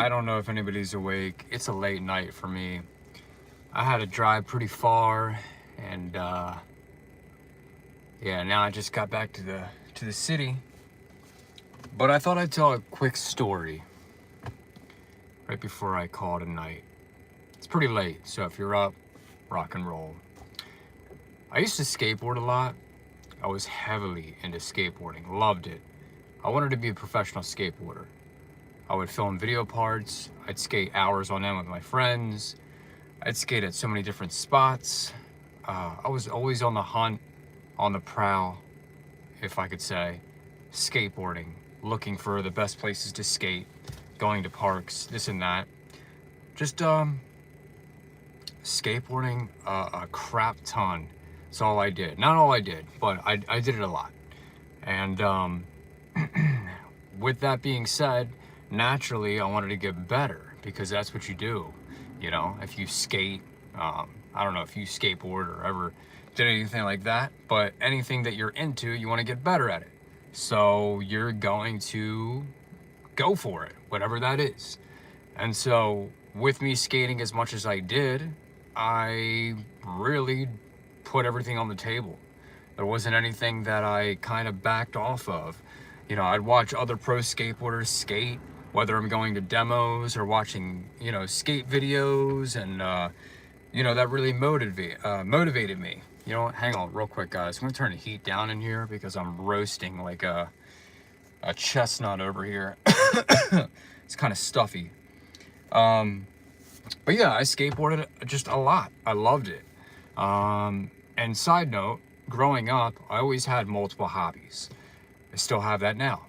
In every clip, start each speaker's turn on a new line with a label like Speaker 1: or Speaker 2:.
Speaker 1: I don't know if anybody's awake. It's a late night for me. I had to drive pretty far, and yeah, now I just got back to the city. But I thought I'd tell a quick story right before I call it a night. It's pretty late, so if you're up, rock and roll. I used to skateboard a lot. I was heavily into skateboarding, loved it. I wanted to be a professional skateboarder. I would film video parts, I'd skate hours on end with my friends, I'd skate at so many different spots. I was always on the hunt, on the prowl, if I could say, skateboarding, looking for the best places to skate, going to parks, this and that. Just skateboarding a crap ton. That's all I did. Not all I did, but I did it a lot. And with that being said, naturally I wanted to get better because that's what you do. You know, if you skate, I don't know if you skateboard or ever did anything like that, but anything that you're into, you want to get better at it. So you're going to go for it, whatever that is. And so with me skating as much as I did, I really put everything on the table. There wasn't anything that I kind of backed off of. You know, I'd watch other pro skateboarders skate, whether I'm going to demos or watching, skate videos, and, that really motivated me. You know what? Hang on real quick, guys. I'm gonna turn the heat down in here because I'm roasting like a chestnut over here. It's kind of stuffy. But yeah, I skateboarded just a lot. I loved it. And side note, growing up, I always had multiple hobbies. I still have that now.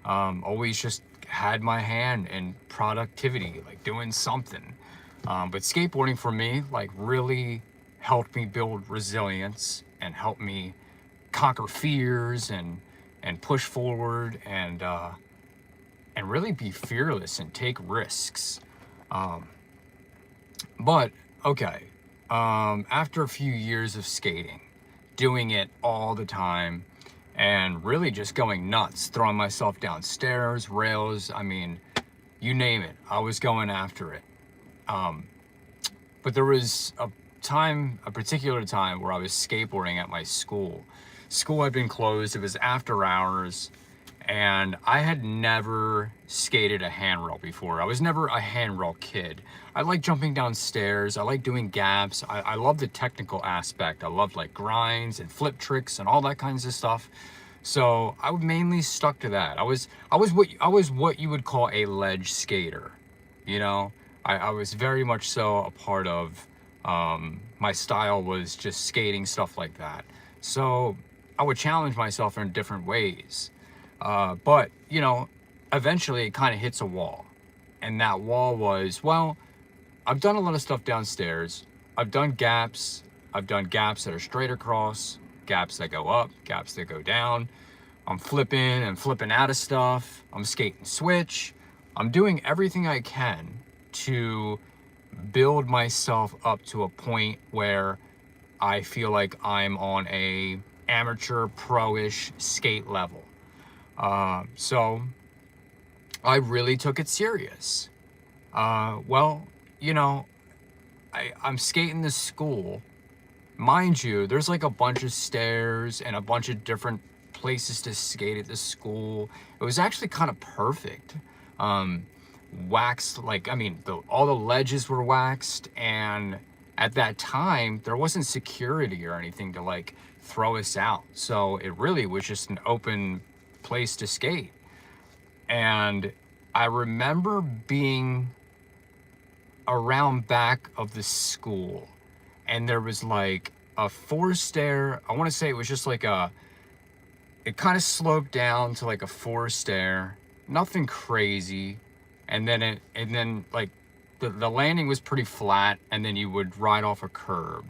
Speaker 1: Always just had my hand in productivity, like doing something. But skateboarding for me, like, really helped me build resilience and helped me conquer fears and push forward and really be fearless and take risks. But okay, after a few years of skating, doing it all the time, and really just going nuts, throwing myself downstairs, rails, I mean, you name it, I was going after it. But there was a particular time where I was skateboarding at my school. School had been closed, it was after hours, and I had never skated a handrail before. I was never a handrail kid. I like jumping downstairs, I like doing gaps, I love the technical aspect. I loved like grinds and flip tricks and all that kinds of stuff. So I mainly stuck to that. I was what you would call a ledge skater. You know, I was very much so a part of, my style was just skating, stuff like that. So I would challenge myself in different ways. But, eventually it kind of hits a wall. And that wall was, well, I've done a lot of stuff downstairs. I've done gaps. I've done gaps that are straight across, gaps that go up, gaps that go down. I'm flipping and flipping out of stuff. I'm skating switch. I'm doing everything I can to build myself up to a point where I feel like I'm on a amateur pro-ish skate level. So I really took it serious. Well, I'm skating this school. Mind you, there's like a bunch of stairs and a bunch of different places to skate at this school. It was actually kind of perfect. Waxed, all the ledges were waxed, and at that time there wasn't security or anything to like throw us out. So it really was just an open place to skate. And I remember being around back of the school, and there was like a 4-stair. I want to say it was just like it kind of sloped down to like a 4-stair, nothing crazy. And then like the landing was pretty flat, and then you would ride off a curb.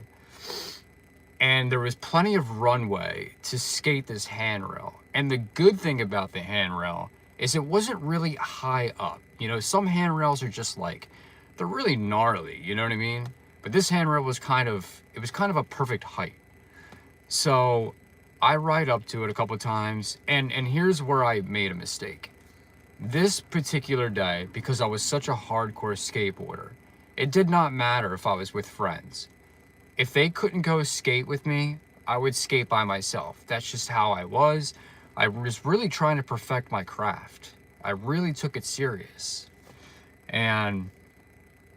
Speaker 1: And there was plenty of runway to skate this handrail. And the good thing about the handrail is it wasn't really high up. Some handrails are just like, they're really gnarly, you know what I mean? But this handrail was kind of a perfect height. So I ride up to it a couple of times, and here's where I made a mistake. This particular day, because I was such a hardcore skateboarder, it did not matter if I was with friends. If they couldn't go skate with me, I would skate by myself. That's just how I was. I was really trying to perfect my craft. I really took it serious. And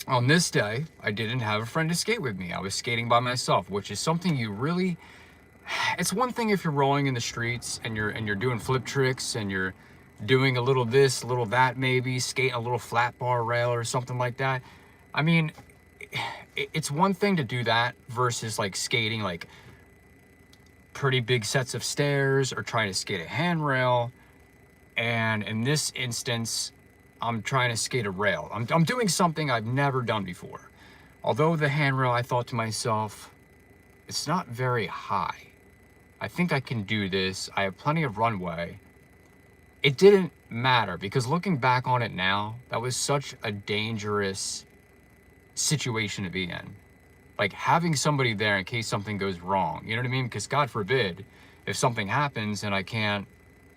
Speaker 1: on this day, I didn't have a friend to skate with me. I was skating by myself, which is something you really, it's one thing if you're rolling in the streets and you're doing flip tricks and you're doing a little this, a little that, maybe skating a little flat bar rail or something like that. I mean, it's one thing to do that versus like skating like pretty big sets of stairs or trying to skate a handrail. And in this instance, I'm trying to skate a rail. I'm doing something I've never done before. Although the handrail, I thought to myself, it's not very high. I think I can do this. I have plenty of runway. It didn't matter because looking back on it now, that was such a dangerous situation to be in. Like having somebody there in case something goes wrong, you know what I mean? Because God forbid, if something happens and I can't,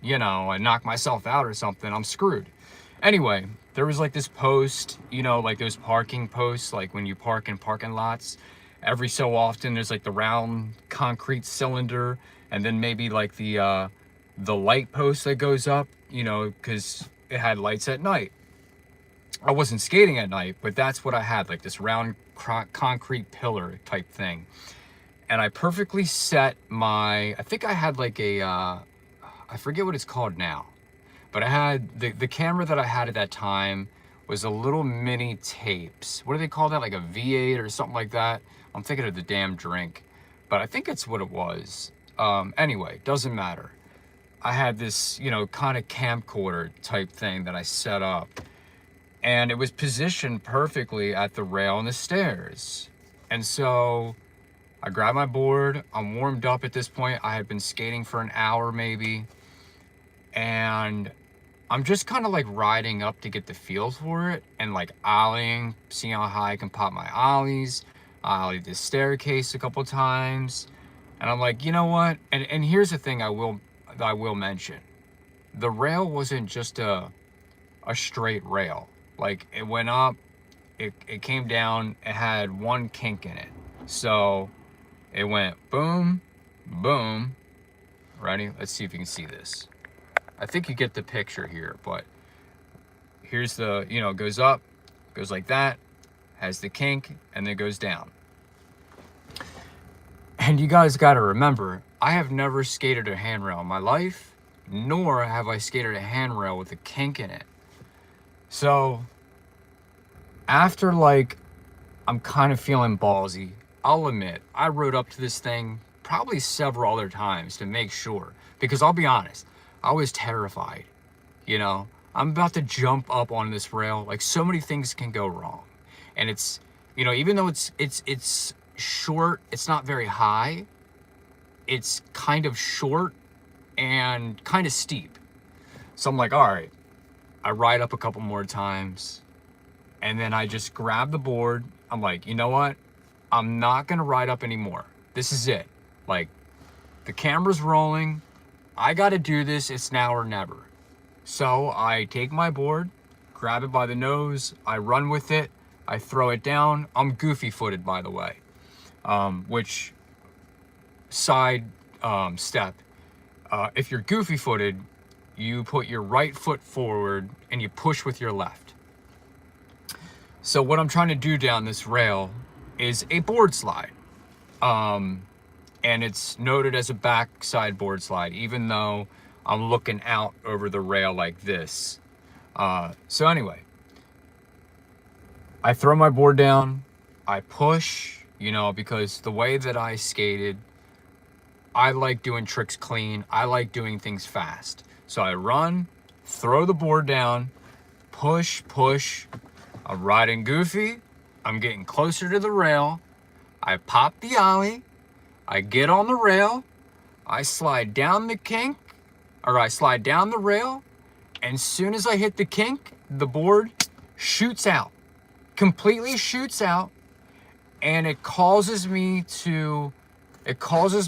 Speaker 1: I knock myself out or something, I'm screwed. Anyway, there was like this post, like those parking posts, like when you park in parking lots, every so often there's like the round concrete cylinder and then maybe like the light post that goes up, because it had lights at night. I wasn't skating at night, but that's what I had, like this round concrete pillar type thing. And I perfectly set I think I had like I forget what it's called now, but I had, the camera that I had at that time was a little mini tapes. What do they call that? Like a V8 or something like that? I'm thinking of the damn drink, but I think it's what it was. Anyway, doesn't matter. I had this, kind of camcorder type thing that I set up. And it was positioned perfectly at the rail and the stairs. And so I grabbed my board. I'm warmed up at this point. I had been skating for an hour maybe. And I'm just kind of like riding up to get the feel for it and like ollieing, seeing how high I can pop my ollies. I ollied this staircase a couple times. And I'm like, you know what? And here's the thing I will mention. The rail wasn't just a straight rail. Like it went up, it came down, it had one kink in it. So it went boom, boom. Ready? Let's see if you can see this. I think you get the picture here, but here's the, it goes up, goes like that, has the kink, and then goes down. And you guys got to remember, I have never skated a handrail in my life, nor have I skated a handrail with a kink in it. So after I'm kind of feeling ballsy, I'll admit, I rode up to this thing probably several other times to make sure, because I'll be honest, I was terrified. I'm about to jump up on this rail. Like so many things can go wrong. And it's, even though it's short, it's not very high. It's kind of short and kind of steep. So I'm like, all right, I ride up a couple more times and then I just grab the board. I'm like, you know what? I'm not going to ride up anymore. This is it. Like the camera's rolling. I got to do this. It's now or never. So I take my board, grab it by the nose. I run with it. I throw it down. I'm goofy footed, by the way. Which side step, if you're goofy footed, you put your right foot forward and you push with your left. So what I'm trying to do down this rail is a board slide. And it's noted as a backside board slide, even though I'm looking out over the rail like this. So anyway, I throw my board down, I push, because the way that I skated, I like doing tricks clean. I like doing things fast. So I run, throw the board down, push. I'm riding goofy. I'm getting closer to the rail. I pop the ollie. I get on the rail. I slide down the kink, or I slide down the rail. And as soon as I hit the kink, the board shoots out, completely shoots out. And it causes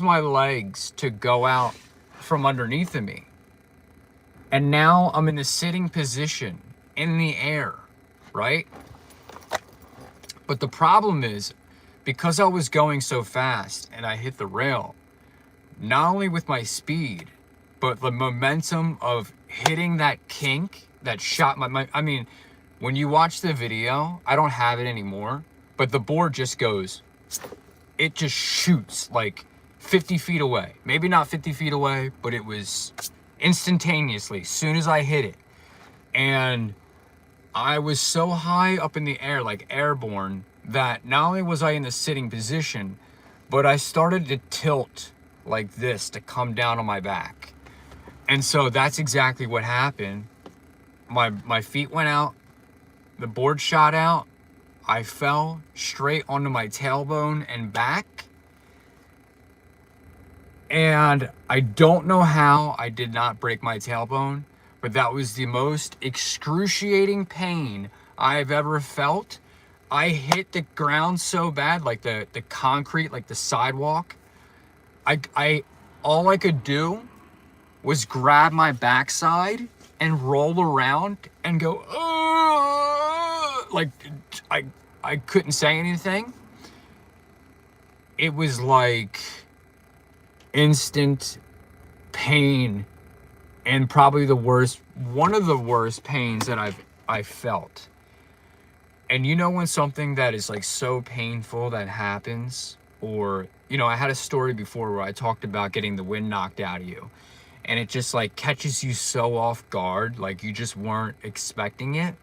Speaker 1: my legs to go out from underneath of me. And now I'm in the sitting position in the air, right? But the problem is, because I was going so fast and I hit the rail, not only with my speed, but the momentum of hitting that kink that shot I mean, when you watch the video, I don't have it anymore, but the board just goes, it just shoots like 50 feet away. Maybe not 50 feet away, but it was instantaneously, as soon as I hit it. And I was so high up in the air, like airborne, that not only was I in the sitting position, but I started to tilt like this to come down on my back. And so that's exactly what happened. My feet went out, the board shot out, I fell straight onto my tailbone and back. And I don't know how I did not break my tailbone, but that was the most excruciating pain I've ever felt. I hit the ground so bad, like the concrete, like the sidewalk. All I could do was grab my backside and roll around and go, like I couldn't say anything. It was like instant pain, and probably one of the worst pains that I felt. And you know, when something that is like so painful that happens, or, you know, I had a story before where I talked about getting the wind knocked out of you, and it just like catches you so off guard, like you just weren't expecting it.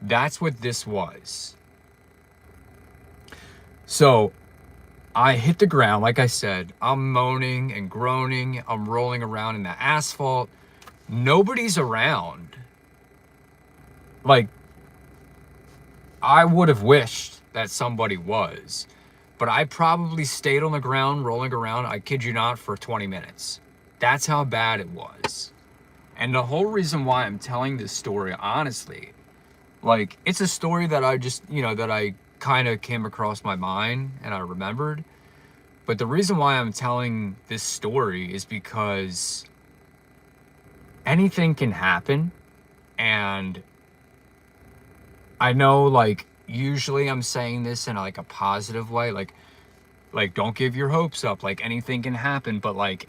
Speaker 1: That's what this was. So I hit the ground, like I said, I'm moaning and groaning, I'm rolling around in the asphalt. Nobody's around. Like, I would have wished that somebody was, but I probably stayed on the ground rolling around, I kid you not, for 20 minutes. That's how bad it was. And the whole reason why I'm telling this story, honestly, like, it's a story that I just, you know, that I kind of came across my mind and I remembered. But the reason why I'm telling this story is because anything can happen. And I know, like, usually I'm saying this in like a positive way, like don't give your hopes up, like anything can happen. But like,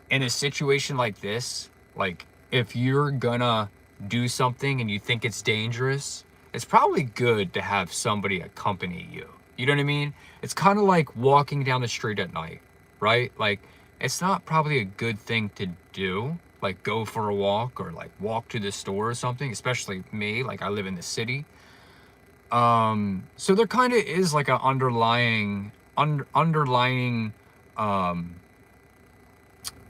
Speaker 1: in a situation like this, like, if you're gonna do something and you think it's dangerous, it's probably good to have somebody accompany you. You know what I mean? It's kind of like walking down the street at night, right? Like, it's not probably a good thing to do, like go for a walk or like walk to the store or something, especially me, like I live in the city. So there kind of is like an underlying um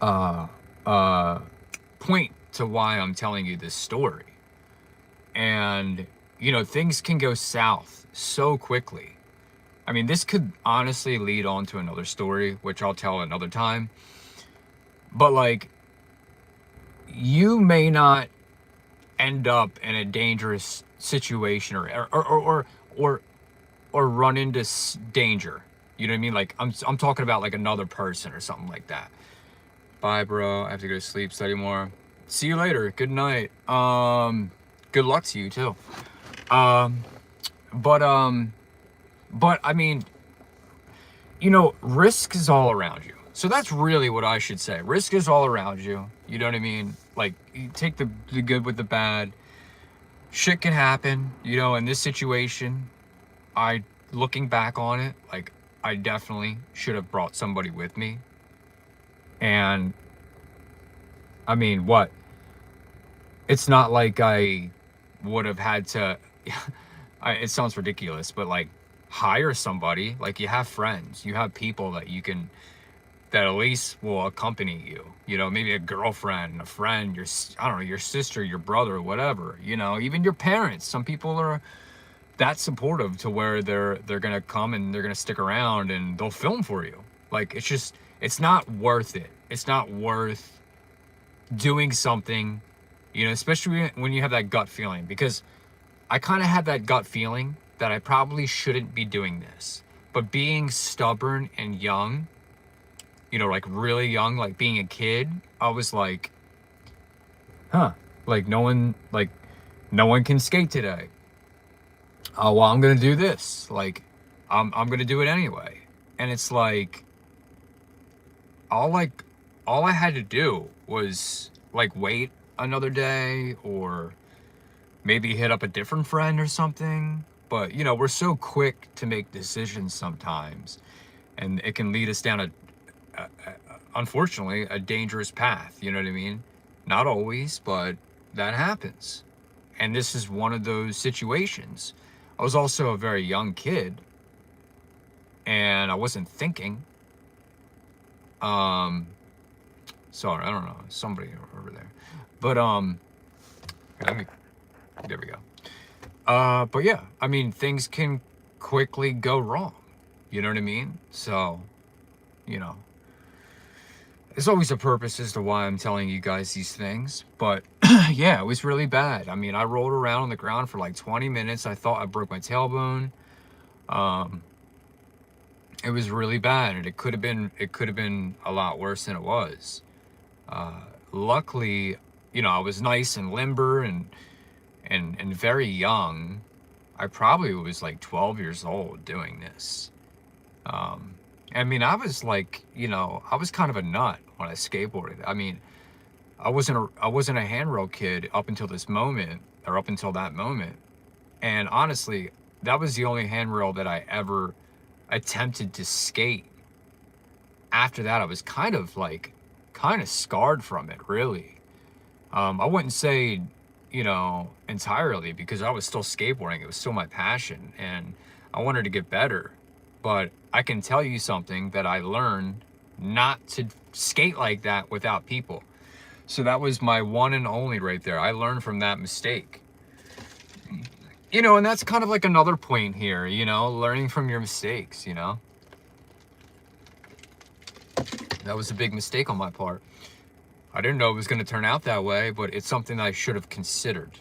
Speaker 1: uh point to why I'm telling you this story. And, you know, things can go south so quickly. I mean, this could honestly lead on to another story, which I'll tell another time. But like, you may not end up in a dangerous situation or run into danger. You know what I mean? Like, I'm talking about like another person or something like that. Bye, bro. I have to go to sleep, study more. See you later. Good night. Good luck to you too. But I mean, you know, risk is all around you. So that's really what I should say. Risk is all around you. You know what I mean? Like, you take the good with the bad. Shit can happen. You know, in this situation, looking back on it, like, I definitely should have brought somebody with me. And I mean, what? It's not like I would have had to, it sounds ridiculous, but like, hire somebody. Like, you have friends, you have people that you can, that at least will accompany you. You know, maybe a girlfriend, a friend, I don't know, your sister, your brother, whatever. You know, even your parents. Some people are that supportive to where they're gonna come and they're gonna stick around and they'll film for you. Like, it's not worth it. It's not worth doing something, you know, especially when you have that gut feeling. Because I kind of had that gut feeling that I probably shouldn't be doing this. But being stubborn and young, you know, like really young, like being a kid, I was like, huh, like no one can skate today. Oh, well, I'm gonna do this. Like, I'm gonna do it anyway. And it's all like all I had to do was like wait another day, or maybe hit up a different friend or something. But we're so quick to make decisions sometimes, and it can lead us down a unfortunately a dangerous path. You know what I mean? Not always, but that happens. And this is one of those situations. I was also a very young kid, and I wasn't thinking. Um, Sorry, I don't know, somebody over there, but let me. There we go. But yeah, I mean, things can quickly go wrong. You know what I mean? So, you know, there's always a purpose as to why I'm telling you guys these things. But yeah, it was really bad. I mean, I rolled around on the ground for like 20 minutes. I thought I broke my tailbone. Um, it was really bad, and it could have been a lot worse than it was. Luckily, I was nice and limber and very young. I probably was like 12 years old doing this. Um, I mean, I was like, I was kind of a nut when I skateboarded. I mean, I wasn't a handrail kid up until this moment, or up until that moment. And honestly, that was the only handrail that I ever attempted to skate. After that, I was kind of scarred from it, really. I wouldn't say, entirely, because I was still skateboarding. It was still my passion, and I wanted to get better. But I can tell you something that I learned: not to skate like that without people. So that was my one and only right there. I learned from that mistake. And that's kind of like another point here, learning from your mistakes. That was a big mistake on my part. I didn't know it was going to turn out that way, but it's something I should have considered.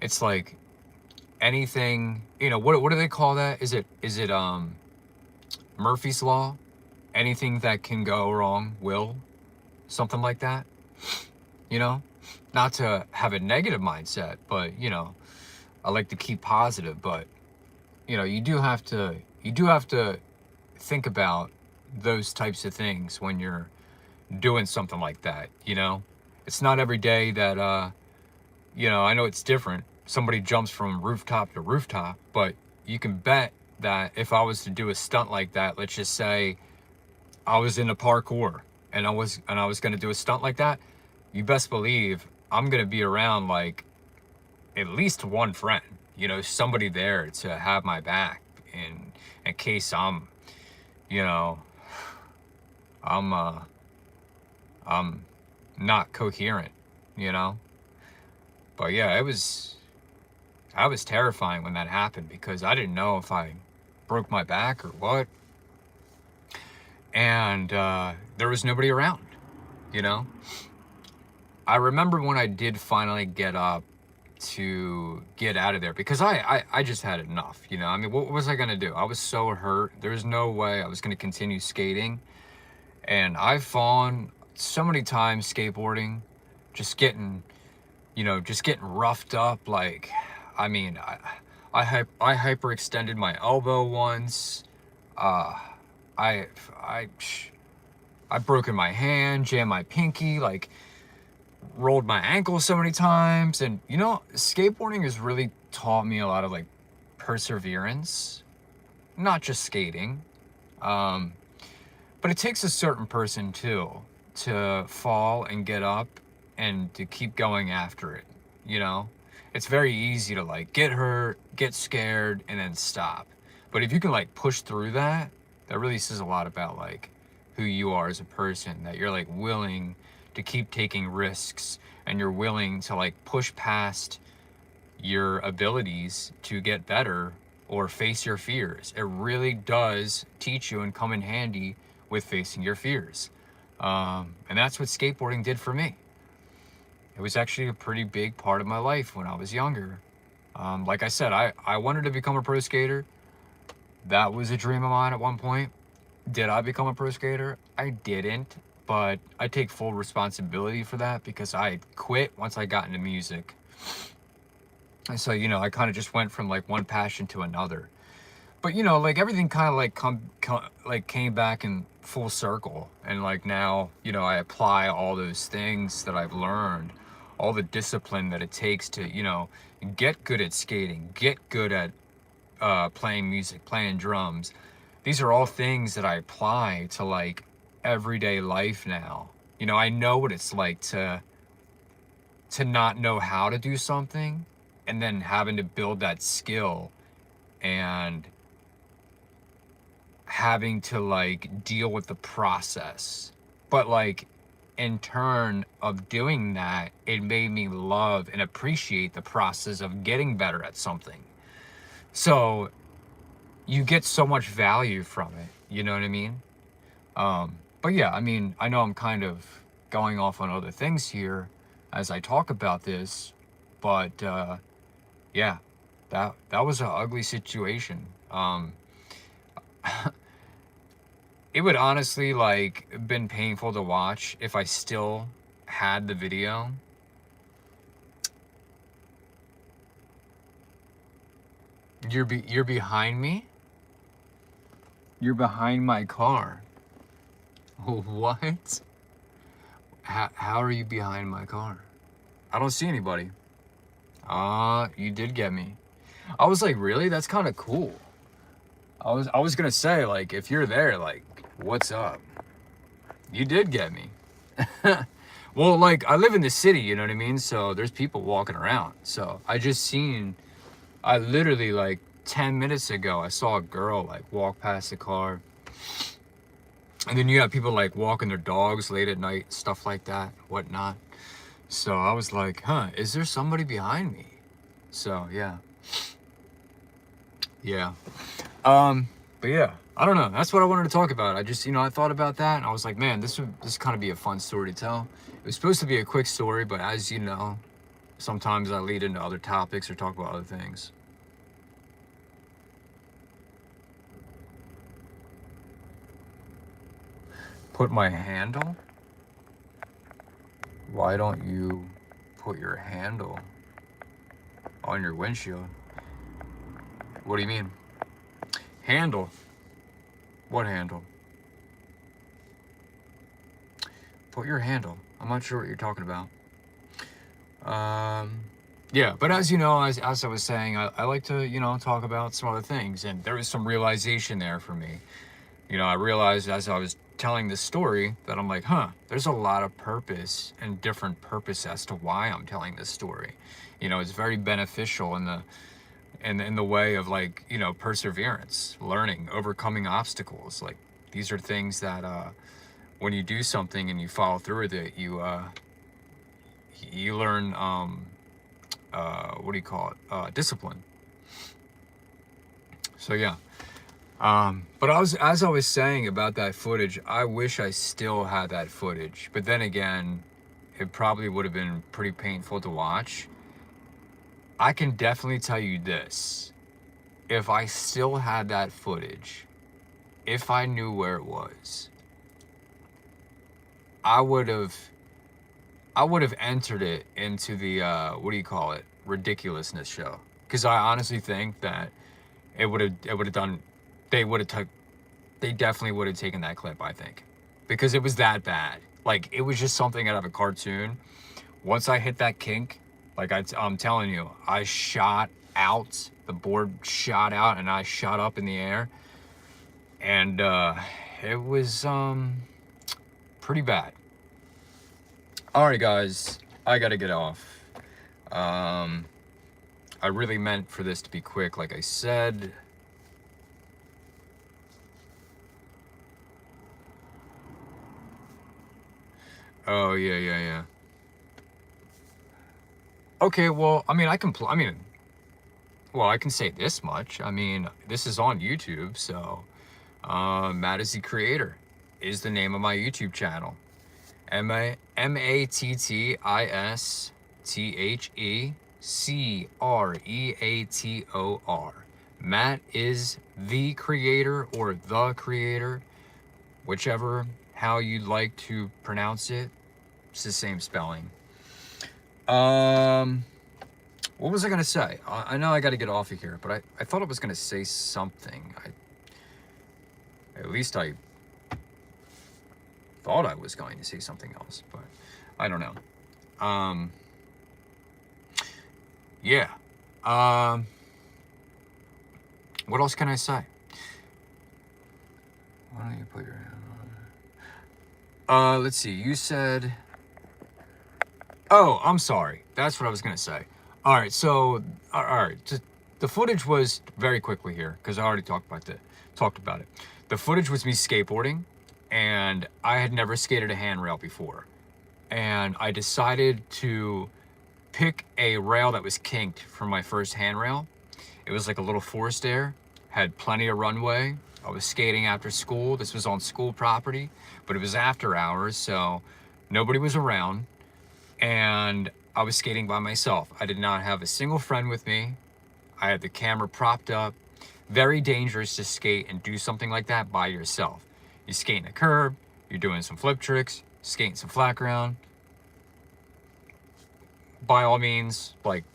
Speaker 1: It's like anything, what do they call that? Is it Murphy's Law? Anything that can go wrong will, something like that. Not to have a negative mindset, but I like to keep positive, but you do have to think about those types of things when you're doing something like that. It's not every day that I know it's different. Somebody jumps from rooftop to rooftop, but you can bet that if I was to do a stunt like that, let's just say I was in a parkour and I was going to do a stunt like that, you best believe I'm going to be around like at least one friend, somebody there to have my back in case you know, I'm I'm not coherent. But yeah, I was terrifying when that happened, because I didn't know if I broke my back or what. And there was nobody around. I remember when I did finally get up to get out of there, because I just had enough. I mean, what was I gonna do? I was so hurt. There's no way I was gonna continue skating. And I've fallen so many times skateboarding, just getting roughed up. Like, I mean, I hyperextended my elbow once. Uh, I I I've broken my hand, jammed my pinky, like rolled my ankle so many times. And skateboarding has really taught me a lot of like perseverance, not just skating. Um, but it takes a certain person too to fall and get up and to keep going after it. It's very easy to like get hurt, get scared, and then stop. But if you can like push through that, that really says a lot about like who you are as a person, that you're like willing to keep taking risks, and you're willing to like push past your abilities to get better or face your fears. It really does teach you and come in handy with facing your fears. And that's what skateboarding did for me. It was actually a pretty big part of my life when I was younger. Like I said, I wanted to become a pro skater. That was a dream of mine at one point. Did I become a pro skater? I didn't, but I take full responsibility for that because I quit once I got into music. And so, you know, I kind of just went from like one passion to another. But you know, like everything kind of like like came back in full circle, and like now, you know, I apply all those things that I've learned, all the discipline that it takes to, you know, get good at skating, get good at playing music, playing drums. These are all things that I apply to like everyday life now. You know, I know what it's like to not know how to do something and then having to build that skill and having to like deal with the process. But like in turn of doing that, it made me love and appreciate the process of getting better at something. So you get so much value from it, you know what I mean? But yeah, I mean, I know I'm kind of going off on other things here as I talk about this, but yeah, that was an ugly situation. It would honestly like been painful to watch if I still had the video. You're behind me? You're behind my car. What? How are you behind my car? I don't see anybody. You did get me. I was like, really? That's kind of cool. I was gonna say, like, if you're there, like, what's up? You did get me. Well, like, I live in the city, you know what I mean? So there's people walking around. So I literally, like, 10 minutes ago, I saw a girl, like, walk past the car. And then you have people, like, walking their dogs late at night, stuff like that, whatnot. So I was like, huh, is there somebody behind me? So, yeah. Yeah. But yeah, I don't know. That's what I wanted to talk about. I just, you know, I thought about that and I was like, man, this kind of be a fun story to tell. It was supposed to be a quick story, but as you know, sometimes I lead into other topics or talk about other things. Put my handle? Why don't you put your handle on your windshield? What do you mean? Handle? What handle? Put your handle. I'm not sure what you're talking about. Yeah, but as you know, as I was saying, I like to, you know, talk about some other things, and there was some realization there for me. You know, I realized as I was telling this story that I'm like, huh, there's a lot of purpose and different purpose as to why I'm telling this story. You know, it's very beneficial in the way of like, you know, perseverance, learning, overcoming obstacles. Like these are things that when you do something and you follow through with it, you learn what do you call it? Discipline. So yeah. But as I was saying about that footage, I wish I still had that footage. But then again, it probably would have been pretty painful to watch. I can definitely tell you this. If I still had that footage, if I knew where it was, I would have entered it into the what do you call it? Ridiculousness show. Because I honestly think that it would have done, they definitely would have taken that clip, I think. Because it was that bad. Like, it was just something out of a cartoon. Once I hit that kink, like I'm telling you, I shot out, the board shot out, and I shot up in the air. And it was pretty bad. Alright guys, I gotta get off. I really meant for this to be quick, like I said. Oh, yeah. Okay, well, I mean, I can say this much. I mean, this is on YouTube, so Matt is the creator is the name of my YouTube channel. MATTISCHECREATOR. Matt is the creator or the creator, whichever how you'd like to pronounce it. It's the same spelling. What was I gonna say? I know I got to get off of here, but I thought I was gonna say something. At least I thought I was going to say something else, but I don't know. Yeah. What else can I say? Why don't you put your hand on? Let's see. You said. Oh, I'm sorry. That's what I was gonna say. All right. So, all right. Just, the footage was very quickly here because I already talked about it. The footage was me skateboarding, and I had never skated a handrail before, and I decided to pick a rail that was kinked for my first handrail. It was like a little forced air, had plenty of runway. I was skating after school. This was on school property, but it was after hours, so nobody was around, and I was skating by myself. I did not have a single friend with me. I had the camera propped up. Very dangerous to skate and do something like that by yourself. You're skating a curb, you're doing some flip tricks, skating some flat ground. By all means, like,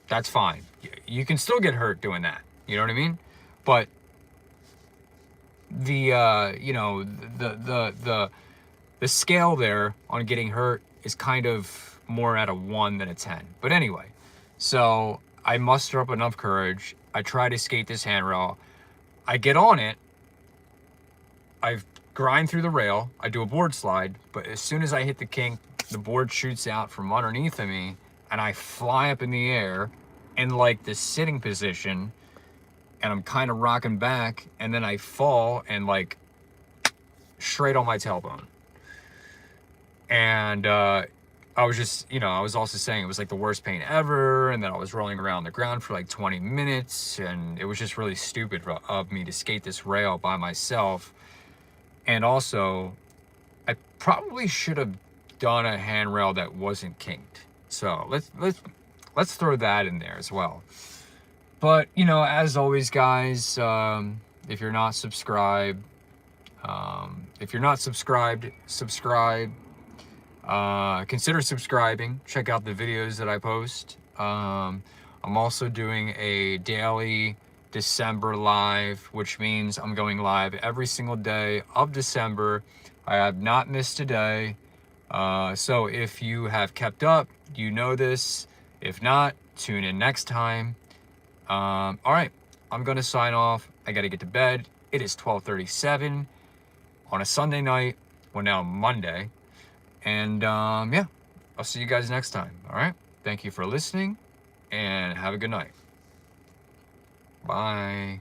Speaker 1: that's fine. You can still get hurt doing that. You know what I mean? But the you know, the scale there on getting hurt is kind of more at a 1 than a 10. But anyway, so I muster up enough courage. I try to skate this handrail. I get on it. I grind through the rail. I do a board slide, but as soon as I hit the kink, the board shoots out from underneath of me, and I fly up in the air in like the sitting position, and I'm kind of rocking back, and then I fall and like straight on my tailbone. And I was just, you know, I was also saying it was like the worst pain ever, and then I was rolling around the ground for like 20 minutes, and it was just really stupid of me to skate this rail by myself. And also, I probably should have done a handrail that wasn't kinked. So let's throw that in there as well. But, you know, as always, guys, if you're not subscribed, subscribe. Consider subscribing. Check out the videos that I post. I'm also doing a daily December live, which means I'm going live every single day of December. I have not missed a day. So if you have kept up, you know this. If not, tune in next time. All right, I'm gonna sign off. I gotta get to bed. It is 12:37 on a Sunday night. Well, now Monday. And yeah, I'll see you guys next time. All right, thank you for listening, and have a good night. Bye.